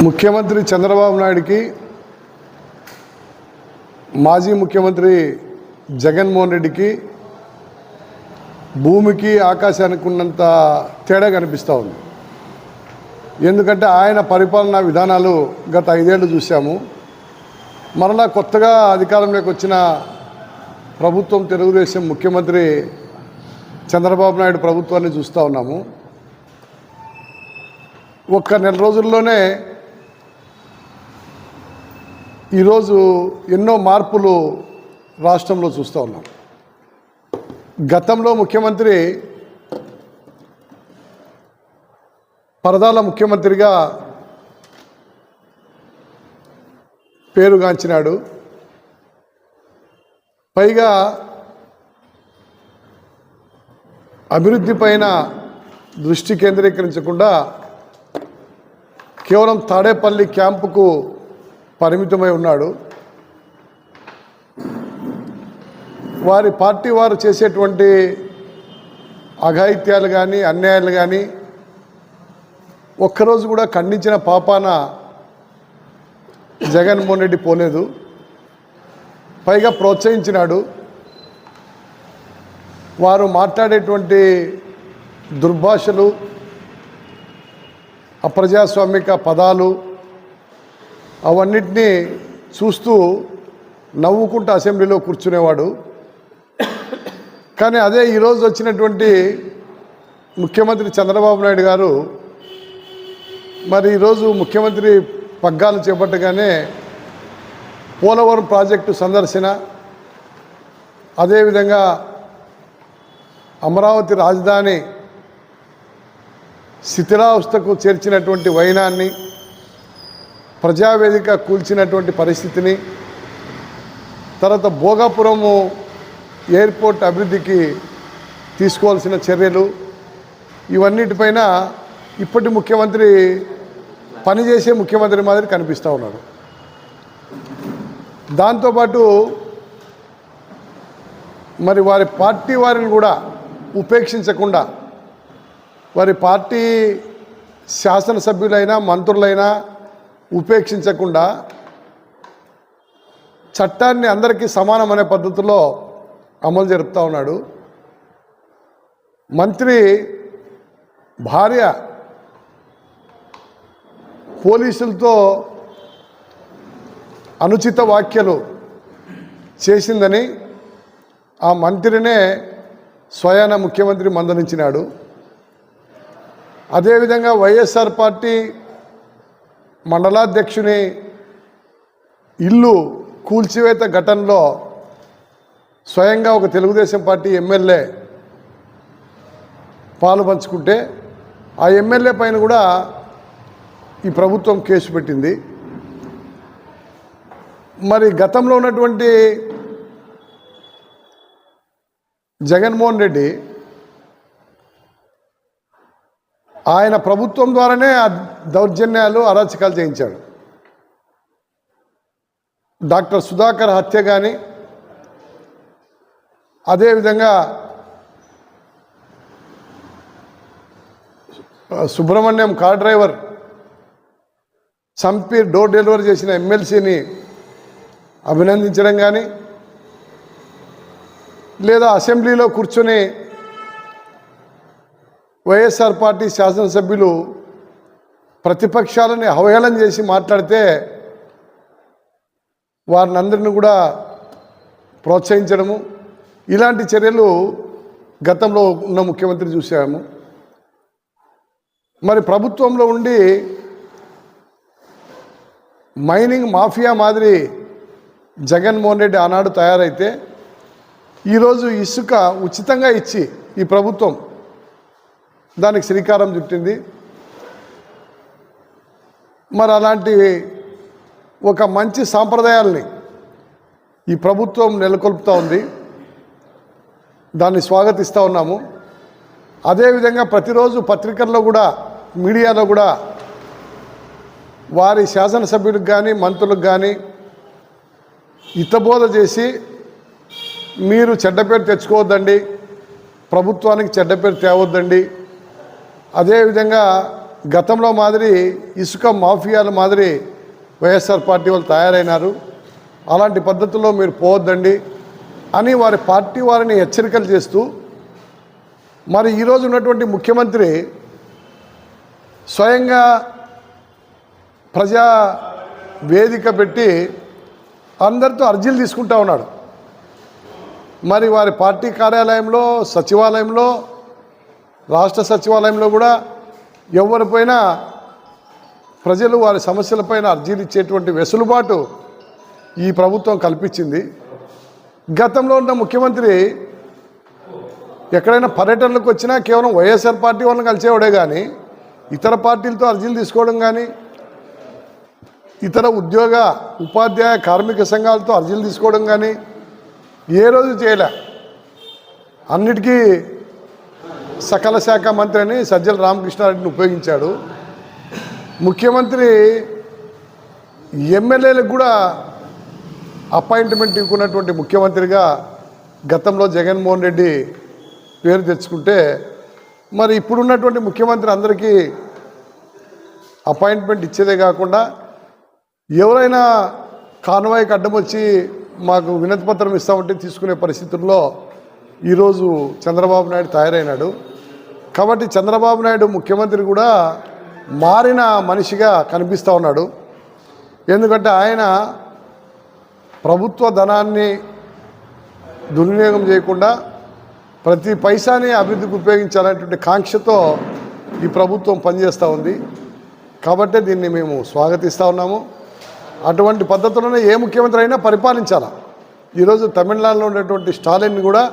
ముఖ్యమంత్రి చంద్రబాబు నాయుడికి మాజీ ముఖ్యమంత్రి జగన్మోహన్ రెడ్డికి భూమికి ఆకాశానికి ఉన్నంత తేడా కనిపిస్తూ ఉంది. ఎందుకంటే ఆయన పరిపాలనా విధానాలు గత 5 ఏళ్ళు చూసాము. మరలా కొత్తగా అధికారంలోకి వచ్చిన ప్రభుత్వం తెలుగుదేశం ముఖ్యమంత్రి చంద్రబాబు నాయుడు ప్రభుత్వాన్ని చూస్తూ ఉన్నాము. ఒక్క నెల రోజుల్లోనే ఈరోజు ఎన్నో మార్పులు రాష్ట్రంలో చూస్తూ ఉన్నాం. గతంలో ముఖ్యమంత్రి పరదాల ముఖ్యమంత్రిగా పేరుగాంచినాడు. పైగా అభివృద్ధి పైన దృష్టి కేంద్రీకరించకుండా కేవలం తాడేపల్లి క్యాంపుకు పరిమితమై ఉన్నాడు. వారి పార్టీ వారు చేసేటువంటి అఘాయిత్యాలు కానీ అన్యాయాలు కానీ ఒక్కరోజు కూడా ఖండించిన పాపాన జగన్మోహన్ రెడ్డి పోలేదు. పైగా ప్రోత్సహించినాడు. వారు మాట్లాడేటువంటి దుర్భాషలు, అప్రజాస్వామిక పదాలు అవన్నిటినీ చూస్తూ నవ్వుకుంటూ అసెంబ్లీలో కూర్చునేవాడు. కానీ అదే ఈరోజు వచ్చినటువంటి ముఖ్యమంత్రి చంద్రబాబు నాయుడు గారు మరి ఈరోజు ముఖ్యమంత్రి పగ్గాలు చేపట్టగానే పోలవరం ప్రాజెక్టు సందర్శన, అదేవిధంగా అమరావతి రాజధాని శిథిలావస్థకు చేర్చినటువంటి వైనాన్ని, ప్రజావేదిక కూల్చినటువంటి పరిస్థితిని, తర్వాత భోగాపురము ఎయిర్పోర్ట్ అభివృద్ధికి తీసుకోవాల్సిన చర్యలు, ఇవన్నిటిపైన ఇప్పటి ముఖ్యమంత్రి పనిచేసే ముఖ్యమంత్రి మాదిరి కనిపిస్తూ ఉన్నాడు. దాంతోపాటు మరి వారి పార్టీ వారిని కూడా ఉపేక్షించకుండా, వారి పార్టీ శాసనసభ్యులైనా మంత్రులైనా ఉపేక్షించకుండా చట్టాన్ని అందరికీ సమానమనే పద్ధతిలో అమలు జరుపుతూ ఉన్నాడు. మంత్రి భార్య పోలీసులతో అనుచిత వ్యాఖ్యలు చేసిందని ఆ మంత్రినే స్వయాన ముఖ్యమంత్రి మందలించినాడు. అదేవిధంగా వైఎస్ఆర్ పార్టీ మండలాధ్యక్షుని ఇల్లు కూల్చివేత ఘటనలో స్వయంగా ఒక తెలుగుదేశం పార్టీ ఎమ్మెల్యే పాలు పంచుకుంటే ఆ ఎమ్మెల్యే పైన కూడా ఈ ప్రభుత్వం కేసు పెట్టింది. మరి గతంలో ఉన్నటువంటి జగన్మోహన్ రెడ్డి ఆయన ప్రభుత్వం ద్వారానే దౌర్జన్యాలు అరాచకాలు చేయించాడు. డాక్టర్ సుధాకర్ హత్య కానీ, అదేవిధంగా సుబ్రహ్మణ్యం కార్ డ్రైవర్ చంపి డోర్ డెలివరీ చేసిన ఎమ్మెల్సీని అభినందించడం కానీ, లేదా అసెంబ్లీలో కూర్చొని వైఎస్ఆర్ పార్టీ శాసనసభ్యులు ప్రతిపక్షాలని అవహేళన చేసి మాట్లాడితే వారిని అందరిని కూడా ప్రోత్సహించడము, ఇలాంటి చర్యలు గతంలో ఉన్న ముఖ్యమంత్రి చూసాము. మరి ప్రభుత్వంలో ఉండి మైనింగ్ మాఫియా మాదిరి జగన్మోహన్ రెడ్డి ఆనాడు తయారైతే ఈరోజు ఇసుక ఉచితంగా ఇచ్చి ఈ ప్రభుత్వం దానికి శ్రీకారం చుట్టింది. మరి అలాంటి ఒక మంచి సాంప్రదాయాల్ని ఈ ప్రభుత్వం నెలకొల్పుతూ ఉంది. దాన్ని స్వాగతిస్తూ ఉన్నాము. అదేవిధంగా ప్రతిరోజు పత్రికల్లో కూడా, మీడియాలో కూడా వారి శాసనసభ్యులకు కానీ మంత్రులకు కానీ హితబోధ చేసి మీరు చెడ్డ పేరు తెచ్చుకోవద్దండి, ప్రభుత్వానికి చెడ్డ పేరు తేవద్దండి, అదేవిధంగా గతంలో మాదిరి ఇసుక మాఫియాల మాదిరి వైఎస్ఆర్ పార్టీ వాళ్ళు తయారైనారు, అలాంటి పద్ధతుల్లో మీరు పోవద్దండి అని వారి పార్టీ వారిని హెచ్చరికలు చేస్తూ, మరి ఈరోజు ఉన్నటువంటి ముఖ్యమంత్రి స్వయంగా ప్రజా వేదిక పెట్టి అందరితో అర్జీలు తీసుకుంటా ఉన్నాడు. మరి వారి పార్టీ కార్యాలయంలో, సచివాలయంలో, రాష్ట్ర సచివాలయంలో కూడా ఎవరిపైనా ప్రజలు వారి సమస్యలపైన అర్జీలు ఇచ్చేటువంటి వెసులుబాటు ఈ ప్రభుత్వం కల్పించింది. గతంలో ఉన్న ముఖ్యమంత్రి ఎక్కడైనా పర్యటనలకు వచ్చినా కేవలం వైఎస్ఆర్ పార్టీ వాళ్ళని కలిసేవాడే కానీ ఇతర పార్టీలతో అర్జీలు తీసుకోవడం కానీ, ఇతర ఉద్యోగ ఉపాధ్యాయ కార్మిక సంఘాలతో అర్జీలు తీసుకోవడం కానీ ఏ రోజు చేయలే. అన్నిటికీ సకల శాఖ మంత్రి అని సజ్జల రామకృష్ణారెడ్డిని ఉపయోగించాడు. ముఖ్యమంత్రి ఎమ్మెల్యేలకు కూడా అపాయింట్మెంట్ ఇవ్వకున్నటువంటి ముఖ్యమంత్రిగా గతంలో జగన్మోహన్ రెడ్డి పేరు తెచ్చుకుంటే, మరి ఇప్పుడున్నటువంటి ముఖ్యమంత్రి అందరికీ అపాయింట్మెంట్ ఇచ్చేదే కాకుండా ఎవరైనా కాన్వాయ్కి అడ్డం వచ్చి మాకు వినతి పత్రం ఇస్తామంటే తీసుకునే పరిస్థితుల్లో ఈరోజు చంద్రబాబు నాయుడు తయారైనాడు. కాబట్టి చంద్రబాబు నాయుడు ముఖ్యమంత్రి కూడా మారిన మనిషిగా కనిపిస్తూ ఉన్నాడు. ఎందుకంటే ఆయన ప్రభుత్వ ధనాన్ని దుర్వినియోగం చేయకుండా ప్రతి పైసాని అభివృద్ధికి ఉపయోగించాలనేటువంటి కాంక్షతో ఈ ప్రభుత్వం పనిచేస్తూ ఉంది. కాబట్టి దీన్ని మేము స్వాగతిస్తూ ఉన్నాము. అటువంటి పద్ధతుల్లోనే ఏ ముఖ్యమంత్రి అయినా పరిపాలించాలి. ఈరోజు తమిళనాడులో ఉన్నటువంటి స్టాలిన్ కూడా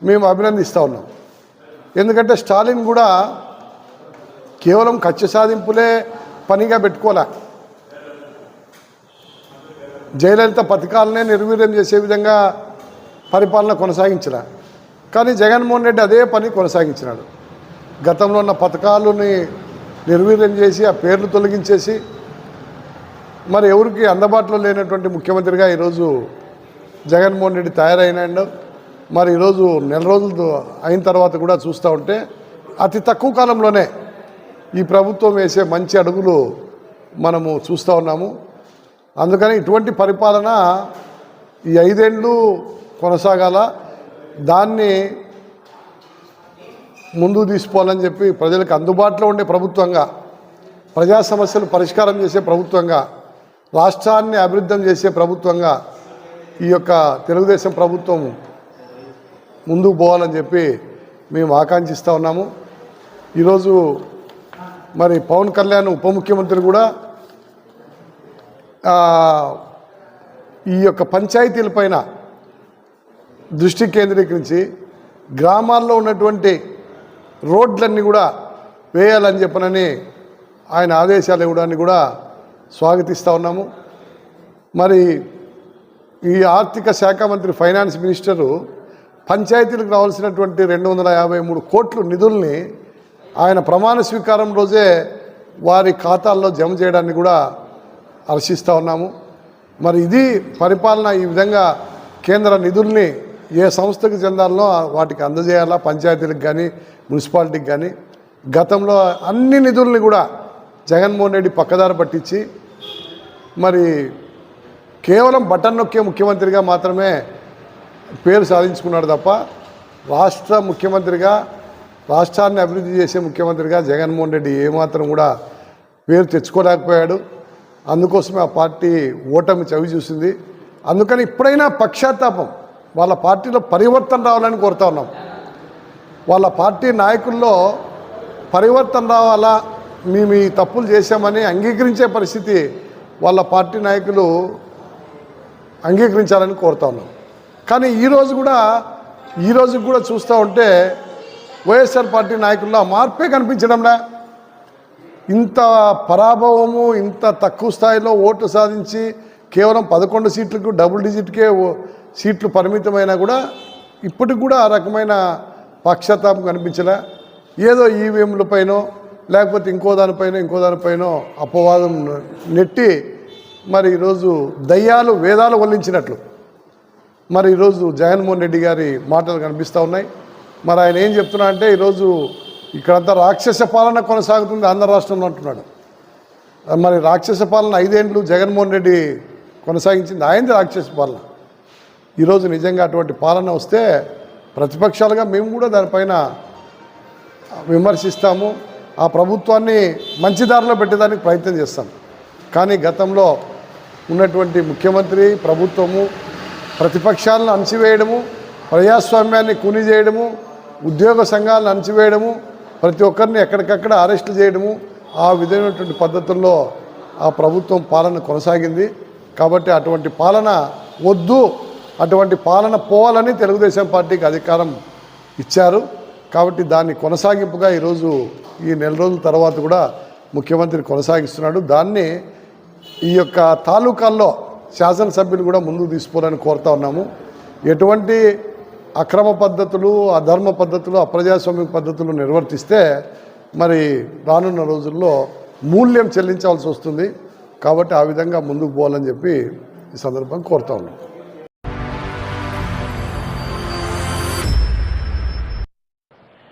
మేము అభినందిస్తూ ఉన్నాం. ఎందుకంటే స్టాలిన్ కూడా కేవలం కక్ష సాధింపులే పనిగా పెట్టుకోలే, జయలలిత పథకాలనే నిర్వీర్యం చేసే విధంగా పరిపాలన కొనసాగించిన. కానీ జగన్మోహన్ రెడ్డి అదే పని కొనసాగించినాడు. గతంలో ఉన్న పథకాలని నిర్వీర్యం చేసి ఆ పేర్లు తొలగించేసి మరి ఎవరికి అందుబాటులో లేనటువంటి ముఖ్యమంత్రిగా ఈరోజు జగన్మోహన్ రెడ్డి తయారైనాడు. మరి ఈరోజు నెల రోజులు అయిన తర్వాత కూడా చూస్తూ ఉంటే అతి తక్కువ కాలంలోనే ఈ ప్రభుత్వం వేసే మంచి అడుగులు మనము చూస్తూ ఉన్నాము. అందుకని ఇటువంటి పరిపాలన ఈ 5 ఏళ్ళు కొనసాగాల, దాన్ని ముందుకు తీసుకోవాలని చెప్పి ప్రజలకు అందుబాటులో ఉండే ప్రభుత్వంగా, ప్రజా సమస్యలు పరిష్కారం చేసే ప్రభుత్వంగా, రాష్ట్రాన్ని అభివృద్ధి చేసే ప్రభుత్వంగా ఈ యొక్క తెలుగుదేశం ప్రభుత్వం ముందుకు పోవాలని చెప్పి మేము ఆకాంక్షిస్తూ ఉన్నాము. ఈరోజు మరి పవన్ కళ్యాణ్ ఉప ముఖ్యమంత్రి కూడా ఈ యొక్క పంచాయతీలపైన దృష్టి కేంద్రీకరించి గ్రామాల్లో ఉన్నటువంటి రోడ్లన్నీ కూడా వేయాలని చెప్పనని ఆయన ఆదేశాలు ఇవ్వడాన్ని కూడా స్వాగతిస్తూ ఉన్నాము. మరి ఈ ఆర్థిక శాఖ మంత్రి, ఫైనాన్స్ మినిస్టరు పంచాయతీలకు రావాల్సినటువంటి 253 కోట్ల నిధుల్ని ఆయన ప్రమాణ స్వీకారం రోజే వారి ఖాతాల్లో జమ చేయడాన్ని కూడా హర్షిస్తూ ఉన్నాము. మరి ఇది పరిపాలన. ఈ విధంగా కేంద్ర నిధుల్ని ఏ సంస్థకు చెందాలనో వాటికి అందజేయాలా, పంచాయతీలకు కానీ మున్సిపాలిటీకి కానీ. గతంలో అన్ని నిధుల్ని కూడా జగన్మోహన్ రెడ్డి పక్కదారి పట్టించి మరి కేవలం బటన్ నొక్కే ముఖ్యమంత్రిగా మాత్రమే పేరు సాధించుకున్నాడు తప్ప రాష్ట్ర ముఖ్యమంత్రిగా, రాష్ట్రాన్ని అభివృద్ధి చేసే ముఖ్యమంత్రిగా జగన్మోహన్ రెడ్డి ఏమాత్రం కూడా పేరు తెచ్చుకోలేకపోయాడు. అందుకోసమే ఆ పార్టీ ఓటమి చవి చూసింది. అందుకని ఇప్పుడైనా పశ్చాత్తాపం, వాళ్ళ పార్టీలో పరివర్తన రావాలని కోరుతా ఉన్నాం. వాళ్ళ పార్టీ నాయకుల్లో పరివర్తన రావాలా, మేము ఈ తప్పులు చేశామని అంగీకరించే పరిస్థితి వాళ్ళ పార్టీ నాయకులు అంగీకరించాలని కోరుతా ఉన్నాం. కానీ ఈరోజు కూడా చూస్తూ ఉంటే వైఎస్ఆర్ పార్టీ నాయకుల్లో మార్పే కనిపించడంలే. ఇంత పరాభవము, ఇంత తక్కువ స్థాయిలో ఓట్లు సాధించి కేవలం 11 సీట్లకు డబుల్ డిజిట్కే సీట్లు పరిమితమైనా కూడా ఇప్పటికి కూడా ఆ రకమైన పక్షతాపం కనిపించలే. ఏదో ఈవీఎంలపైనో లేకపోతే ఇంకో దానిపైనో అపవాదం నెట్టి మరి ఈరోజు దయ్యాలు వేదాలు వల్లించినట్లు మరి ఈరోజు జగన్మోహన్ రెడ్డి గారి మాటలు కనిపిస్తూ ఉన్నాయి. మరి ఆయన ఏం చెప్తున్నా అంటే ఈరోజు ఇక్కడంతా రాక్షస పాలన కొనసాగుతుంది ఆంధ్ర రాష్ట్రంలో అంటున్నాడు. మరి రాక్షస పాలన 5 ఏళ్ళు జగన్మోహన్ రెడ్డి కొనసాగించింది, ఆయనది రాక్షస పాలన. ఈరోజు నిజంగా అటువంటి పాలన వస్తే ప్రతిపక్షాలుగా మేము కూడా దానిపైన విమర్శిస్తాము, ఆ ప్రభుత్వాన్ని మంచి దారిలో పెట్టేదానికి ప్రయత్నం చేస్తాం. కానీ గతంలో ఉన్నటువంటి ముఖ్యమంత్రి ప్రభుత్వము ప్రతిపక్షాలను అణచివేయడము, ప్రజాస్వామ్యాన్ని కూని చేయడము, ఉద్యోగ సంఘాలను అణచివేయడము, ప్రతి ఒక్కరిని ఎక్కడికక్కడ అరెస్టు చేయడము, ఆ విధమైనటువంటి పద్ధతుల్లో ఆ ప్రభుత్వం పాలన కొనసాగింది. కాబట్టి అటువంటి పాలన వద్దు, అటువంటి పాలన పోవాలని తెలుగుదేశం పార్టీకి అధికారం ఇచ్చారు. కాబట్టి దాన్ని కొనసాగింపుగా ఈరోజు ఈ నెల రోజుల తర్వాత కూడా ముఖ్యమంత్రి కొనసాగిస్తున్నాడు. దాన్ని ఈ యొక్క తాలూకాల్లో శాసనసభ్యులు కూడా ముందుకు తీసుకోవాలని కోరుతా ఉన్నాము. ఎటువంటి అక్రమ పద్ధతులు, అధర్మ పద్ధతులు, అప్రజాస్వామిక పద్ధతులు నిర్వర్తిస్తే మరి రానున్న రోజుల్లో మూల్యం చెల్లించాల్సి వస్తుంది. కాబట్టి ఆ విధంగా ముందుకు పోవాలని చెప్పి ఈ సందర్భంగా కోరుతా ఉన్నాం.